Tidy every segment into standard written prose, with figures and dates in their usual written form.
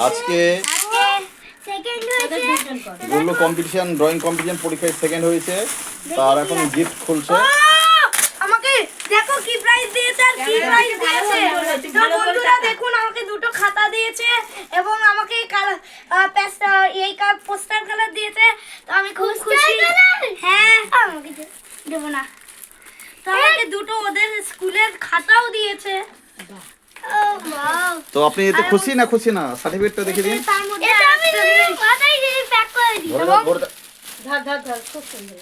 আজকে গুলো competition, drawing competition পরীক্ষায় সেকেন্ড হয়েছে, তার এখন গিফট খুলছে। আমাকে দেখো কি প্রাইজ দিয়েছে আর কি প্রাইজ দিয়েছে। তো বন্ধুরা দেখুন, আমাকে দুটো খাতা দিয়েছে এবং আমাকে এই পোস্টার কালার দিয়েছে। তো আমি খুব খুশি। হ্যাঁ, আমাকে দেব না। তো আমাকে দুটো ওদের স্কুলের খাতাও দিয়েছে। তো আপনি এতে খুশি না খুশি না? সার্টিফিকেটটা দেখে দিন। এটা আমি খাতায় দিয়ে প্যাক করে দিই। ধর ধর ধর, খুব সুন্দর।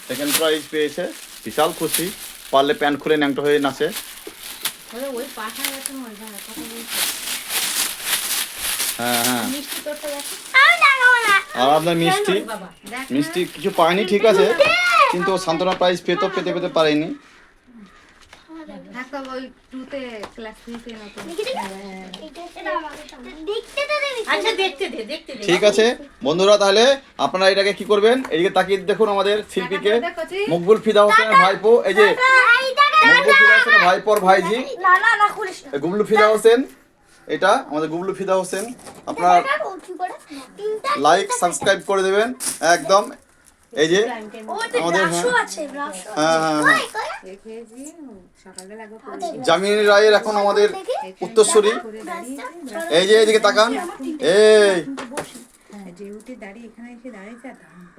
সেকেন্ড প্রাইজ পেয়েছে, বিশাল খুশি। পারলে প্যান্ট খুলে ন্যাংটো হয়ে নাচে। ওরে ওই পাঠায় এত মজা, কথা বলছে। হ্যাঁ হ্যাঁ। মিষ্টি তোরটা দেখো। আমি দেখাবো না। আর আপনার মিষ্টি, বাবা দেখ। মিষ্টি কিছু পায়নি ঠিক আছে, কিন্তু সান্ত্বনা প্রাইজ পেতে পারেনি। থাকো ওই 2তে ক্লাস 3তে নতুন। আচ্ছা দেখতে দে, দেখতে দে। ঠিক আছে বন্ধুরা, তাহলে আপনারা এটাকে কি করবেন, এইদিকে তাকিয়ে দেখুন আমাদের শিল্পীকে, মকবুল ফিদা হোসেনের ভাইপো। এই যে মকবুল ফিদা হোসেনের ভাইপোর ভাইজি না না না, খুলিস না। গুবলু ফিদা হোসেন, এটা আমাদের গুবলু ফিদা হোসেন। আপনারা লাইক সাবস্ক্রাইব করে দেবেন একদম। এই যে আমাদের হ্যাঁ হ্যাঁ হ্যাঁ দেখেছি সকালবেলা একবার জামিনী রায়ের এখন আমাদের উত্তরসূরি। এই যে এইদিকে তাকান, এই যেহেতু দাঁড়িয়ে এখানে এসে দাঁড়িয়েছে।